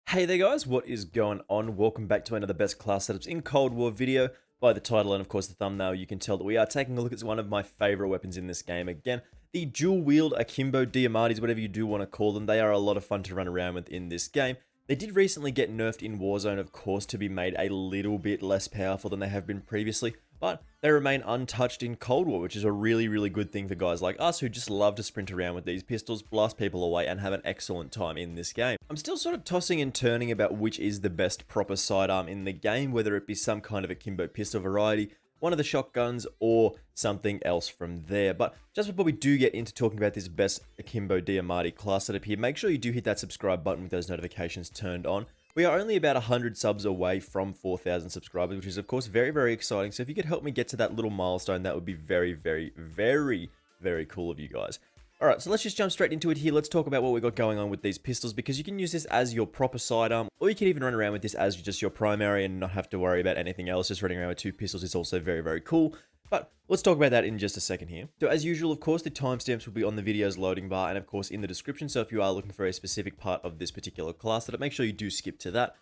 Hey there guys, what is going on? Welcome back to another best class setups in Cold War video. By the title and of course the thumbnail, you can tell that we are taking a look at one of my favorite weapons in this game. Again, the dual wield Akimbo Diamattis, whatever you do want to call them. They are a lot of fun to run around with in this game. They did recently get nerfed in Warzone, of course, to be made a little bit less powerful than they have been previously, but they remain untouched in Cold War, which is a really good thing for guys like us who just love to sprint around with these pistols, blast people away, and have an excellent time in this game. I'm still sort of tossing and turning about which is the best proper sidearm in the game, whether it be some kind of Akimbo pistol variety, one of the shotguns, or something else from there. But just before we do get into talking about this best Akimbo Diamatti class setup here, make sure you do hit that subscribe button with those notifications turned on. We are only about 100 subs away from 4,000 subscribers, which is of course very exciting. So if you could help me get to that little milestone, that would be very cool of you guys. Alright, so let's just jump straight into it here. Let's talk about what we got going on with these pistols, because you can use this as your proper sidearm, or you can even run around with this as just your primary and not have to worry about anything else. Just running around with two pistols is also very cool. But let's talk about that in just a second here. So as usual, of course, the timestamps will be on the video's loading bar and of course in the description. So if you are looking for a specific part of this particular class, make sure you do skip to that.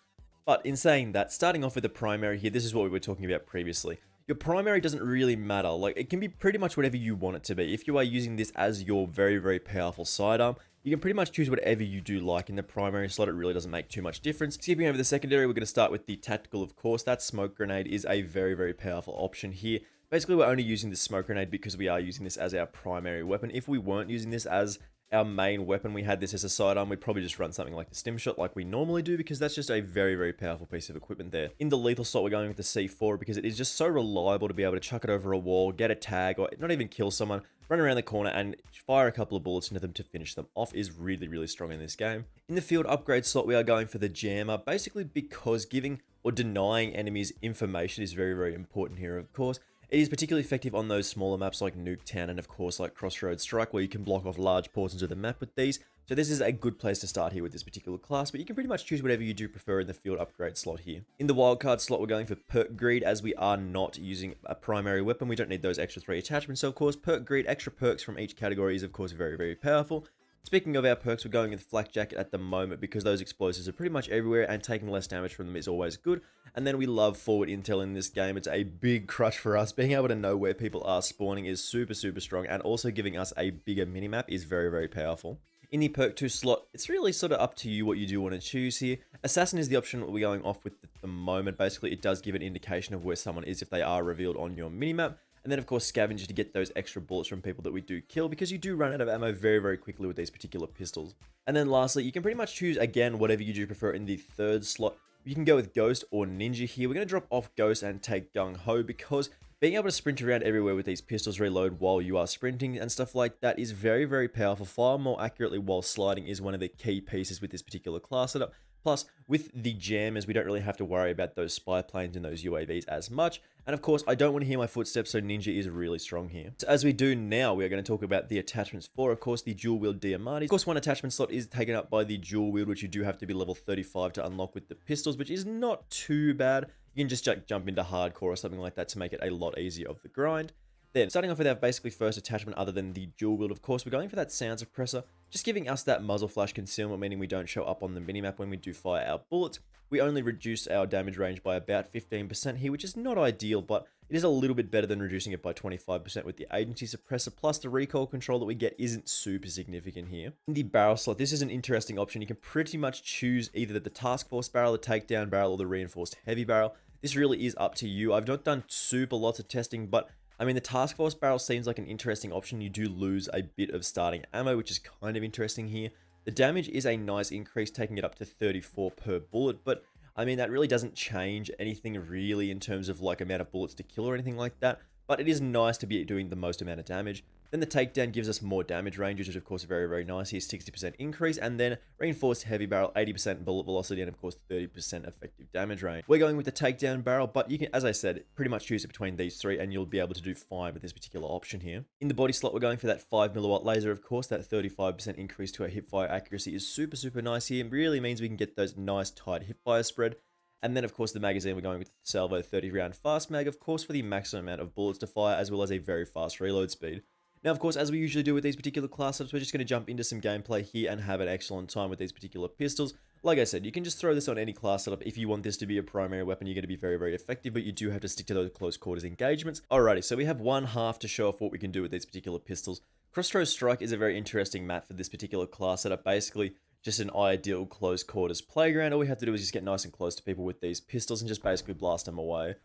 But in saying that, starting off with the primary here, this is what we were talking about previously. Your primary doesn't really matter. Like, it can be pretty much whatever you want it to be. If you are using this as your very powerful sidearm, you can pretty much choose whatever you do like in the primary slot. It really doesn't make too much difference. Skipping over the secondary, we're going to start with the tactical, of course. That smoke grenade is a very powerful option here. Basically, we're only using the smoke grenade because we are using this as our primary weapon. If we weren't using this as our main weapon, we had this as a sidearm, we'd probably just run something like the stim shot like we normally do, because that's just a very powerful piece of equipment there. In the lethal slot, we're going with the C4 because it is just so reliable to be able to chuck it over a wall, get a tag, or not even kill someone, run around the corner and fire a couple of bullets into them to finish them off is really strong in this game. In the field upgrade slot, we are going for the jammer, basically because giving or denying enemies information is very important here, of course. It is particularly effective on those smaller maps like Nuketown and of course like Crossroads Strike, where you can block off large portions of the map with these. So this is a good place to start here with this particular class, but you can pretty much choose whatever you do prefer in the field upgrade slot here. In the wildcard slot, we're going for perk greed, as we are not using a primary weapon. We don't need those extra 3 attachments, so of course perk greed, extra perks from each category is of course very powerful. Speaking of our perks, we're going with Flak Jacket at the moment because those explosives are pretty much everywhere and taking less damage from them is always good. And then we love forward intel in this game. It's a big crush for us. Being able to know where people are spawning is super strong, and also giving us a bigger minimap is very powerful. In the perk 2 slot, it's really sort of up to you what you do want to choose here. Assassin is the option that we're going off with at the moment. Basically, it does give an indication of where someone is if they are revealed on your minimap. And then, of course, Scavenger to get those extra bullets from people that we do kill, because you do run out of ammo very quickly with these particular pistols. And then lastly, you can pretty much choose, again, whatever you do prefer in the third slot. You can go with Ghost or Ninja here. We're going to drop off Ghost and take Gung Ho, because being able to sprint around everywhere with these pistols, reload while you are sprinting and stuff like that is very powerful. Far more accurately while sliding is one of the key pieces with this particular class setup. Plus, with the jammers, we don't really have to worry about those spy planes and those UAVs as much. And of course, I don't want to hear my footsteps, so Ninja is really strong here. So as we do now, we are going to talk about the attachments for, of course, the dual wield Diamattis. Of course, one attachment slot is taken up by the dual wield, which you do have to be level 35 to unlock with the pistols, which is not too bad. You can just jump into hardcore or something like that to make it a lot easier of the grind. Then, starting off with our basically first attachment other than the dual wield, of course, we're going for that sound suppressor, just giving us that muzzle flash concealment, meaning we don't show up on the minimap when we do fire our bullets. We only reduce our damage range by about 15% here, which is not ideal, but it is a little bit better than reducing it by 25% with the agency suppressor, plus the recoil control that we get isn't super significant here. In the barrel slot, this is an interesting option. You can pretty much choose either the task force barrel, the takedown barrel, or the reinforced heavy barrel. This really is up to you. I've not done super lots of testing, but I mean, the task force barrel seems like an interesting option. You do lose a bit of starting ammo, which is kind of interesting here. The damage is a nice increase, taking it up to 34 per bullet, but I mean, that really doesn't change anything really in terms of like amount of bullets to kill or anything like that, but it is nice to be doing the most amount of damage. Then the takedown gives us more damage range, which is of course very nice here, 60% increase, and then reinforced heavy barrel, 80% bullet velocity, and of course 30% effective damage range. We're going with the takedown barrel, but you can, as I said, pretty much choose it between these three, and you'll be able to do fine with this particular option here. In the body slot, we're going for that 5mm laser, of course. That 35% increase to our hipfire accuracy is super nice here. It really means we can get those nice tight hipfire spread. And then, of course, the magazine, we're going with the Salvo 30 round fast mag, of course, for the maximum amount of bullets to fire, as well as a very fast reload speed. Now, of course, as we usually do with these particular class ups, we're just going to jump into some gameplay here and have an excellent time with these particular pistols. Like I said, you can just throw this on any class setup. If you want this to be a primary weapon, you're going to be very, very effective, but you do have to stick to those close quarters engagements. Alrighty, so we have one half to show off what we can do with these particular pistols. Crossroads Strike is a very interesting map for this particular class setup. Basically, just an ideal close quarters playground. All we have to do is just get nice and close to people with these pistols and just basically blast them away.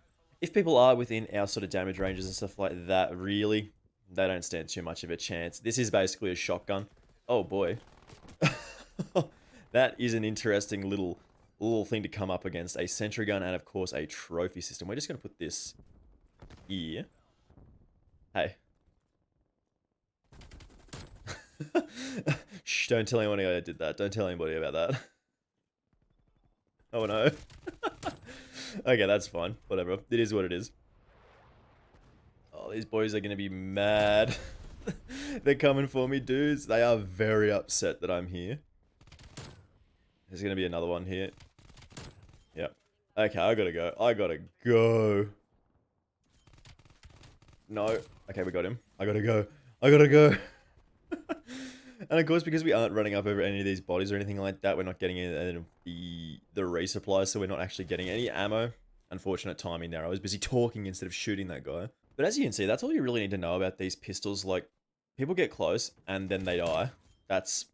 If people are within our sort of damage ranges and stuff like that, really, they don't stand too much of a chance. This is basically a shotgun. Oh boy. That is an interesting little thing to come up against. A sentry gun and, of course, a trophy system. We're just going to put this here. Hey. Shh, don't tell anyone I did that. Don't tell anybody about that. Oh, no. Okay, that's fine. Whatever. It is what it is. Oh, these boys are going to be mad. They're coming for me, dudes. They are very upset that I'm here. There's going to be another one here. Yep. Okay, I gotta go. I gotta go. No. Okay, we got him. I gotta go. I gotta go. And of course, because we aren't running up over any of these bodies or anything like that, we're not getting any of the resupply, so we're not actually getting any ammo. Unfortunate timing there. I was busy talking instead of shooting that guy. But as you can see, that's all you really need to know about these pistols. Like, people get close and then they die. That's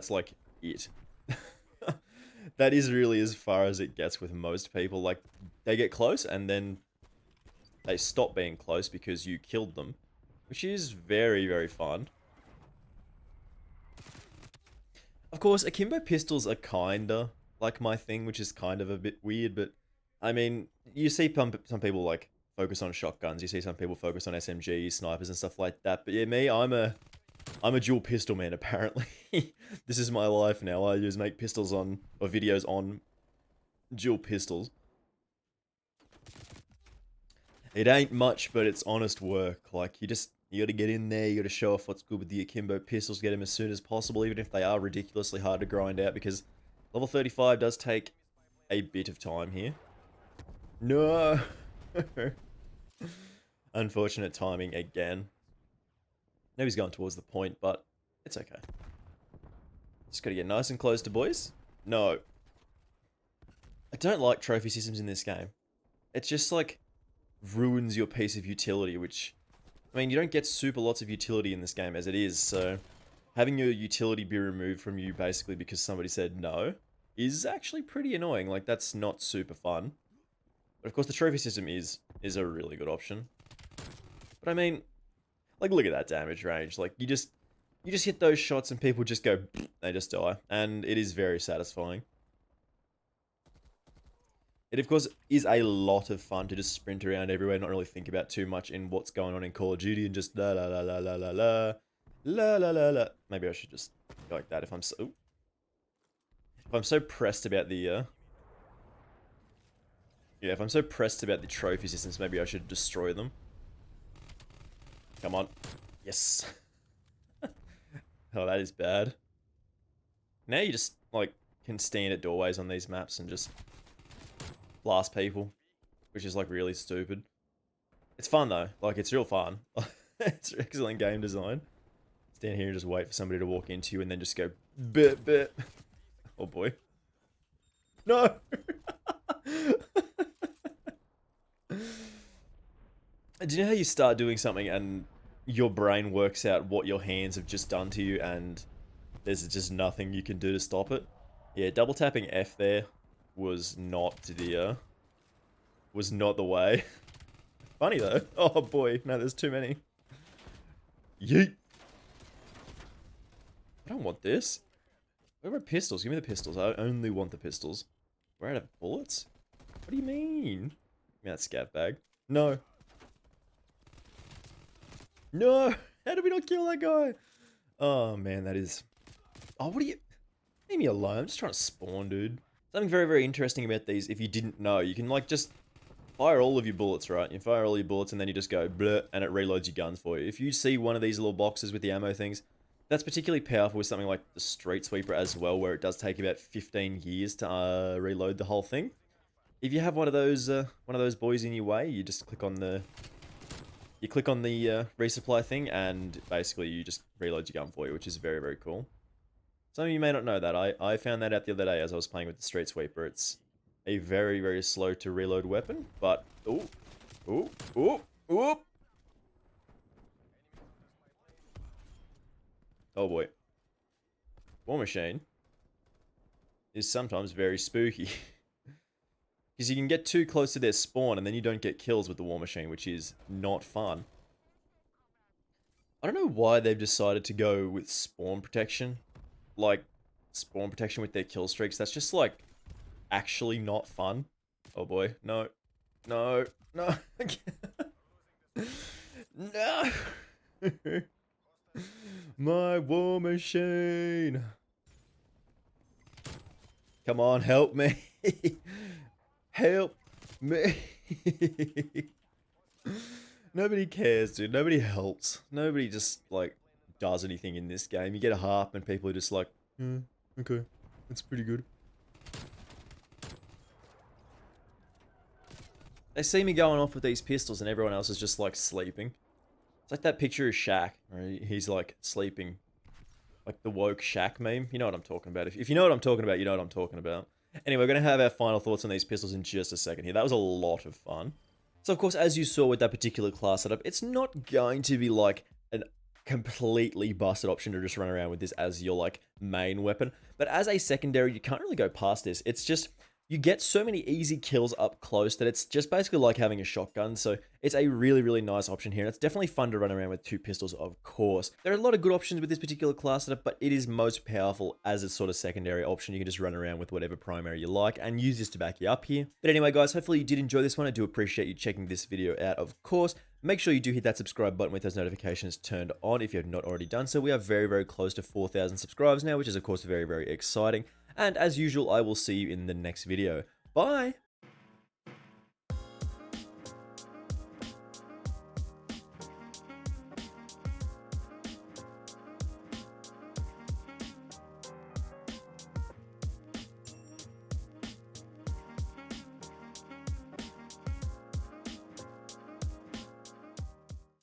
like it. That is really as far as it gets with most people. Like, they get close and then they stop being close because you killed them, which is very, very fun. Of course, Akimbo pistols are kinda like my thing, which is kind of a bit weird, but I mean, you see some people like focus on shotguns, you see some people focus on SMGs, snipers and stuff like that, but yeah, me, I'm a dual pistol man, apparently. This is my life now. I just make pistols on, or videos on dual pistols. It ain't much, but it's honest work. Like, you gotta get in there, you gotta show off what's good with the Akimbo pistols, get them as soon as possible, even if they are ridiculously hard to grind out, because level 35 does take a bit of time here. No! Unfortunate timing again. Now he's going towards the point, but it's okay. Just gotta get nice and close to boys. No. I don't like trophy systems in this game. It's just like ruins your piece of utility, which, I mean, you don't get super lots of utility in this game as it is, so having your utility be removed from you basically because somebody said no is actually pretty annoying. Like, that's not super fun. But of course the trophy system is a really good option. But I mean, like, look at that damage range. Like, you just hit those shots and people just go, they just die. And it is very satisfying. It, of course, is a lot of fun to just sprint around everywhere, not really think about too much in what's going on in Call of Duty, and just la la la la la la la la la la la. Maybe I should just go like that if I'm so pressed about the yeah, if I'm so pressed about the trophy systems, maybe I should destroy them. Come on. Yes. Oh, that is bad. Now you just, like, can stand at doorways on these maps and just blast people, which is, like, really stupid. It's fun, though. Like, it's real fun. It's excellent game design. Stand here and just wait for somebody to walk into you and then just go, bit, bit. Oh, boy. No! Do you know how you start doing something and your brain works out what your hands have just done to you and there's just nothing you can do to stop it? Yeah, double tapping F there was not the way. Funny though. Oh boy, no, there's too many. Yeet. I don't want this. Where are my pistols? Give me the pistols. I only want the pistols. We're out of bullets? What do you mean? Give me that scat bag. No. No! How did we not kill that guy? Oh man, that is... Oh, what are you... Leave me alone, I'm just trying to spawn, dude. Something very, very interesting about these, if you didn't know, you can, like, just fire all of your bullets, right? You fire all your bullets and then you just go bleh, and it reloads your guns for you. If you see one of these little boxes with the ammo things, that's particularly powerful with something like the Street Sweeper as well, where it does take about 15 years to reload the whole thing. If you have one of those boys in your way, you just click on the... You click on the resupply thing, and basically you just reload your gun for you, which is very, very cool. Some of you may not know that. I found that out the other day as I was playing with the Street Sweeper. It's a very, very slow to reload weapon, but... Ooh, ooh, ooh, ooh! Oh boy. War Machine is sometimes very spooky. Because you can get too close to their spawn and then you don't get kills with the War Machine, which is not fun. I don't know why they've decided to go with spawn protection. Like, spawn protection with their kill streaks. That's just, like, actually not fun. Oh boy. No. No. No. No. My War Machine. Come on, help me. Help me. Nobody cares, dude. Nobody helps. Nobody just, like, does anything in this game. You get a harp and people are just like, yeah, okay, that's pretty good. They see me going off with these pistols and everyone else is just, like, sleeping. It's like that picture of Shaq, where he's, like, sleeping. Like the woke Shaq meme. You know what I'm talking about. If you know what I'm talking about, you know what I'm talking about. Anyway, we're going to have our final thoughts on these pistols in just a second here. That was a lot of fun. So, of course, as you saw with that particular class setup, it's not going to be, like, an completely busted option to just run around with this as your, like, main weapon. But as a secondary, you can't really go past this. It's just... you get so many easy kills up close that it's just basically like having a shotgun, so it's a really, really nice option here, and it's definitely fun to run around with two pistols, of course. There are a lot of good options with this particular class setup, but it is most powerful as a sort of secondary option. You can just run around with whatever primary you like and use this to back you up here. But anyway, guys, hopefully you did enjoy this one. I do appreciate you checking this video out, of course. Make sure you do hit that subscribe button with those notifications turned on if you have not already done so. We are very, very close to 4,000 subscribers now, which is, of course, very, very exciting. And as usual, I will see you in the next video. Bye!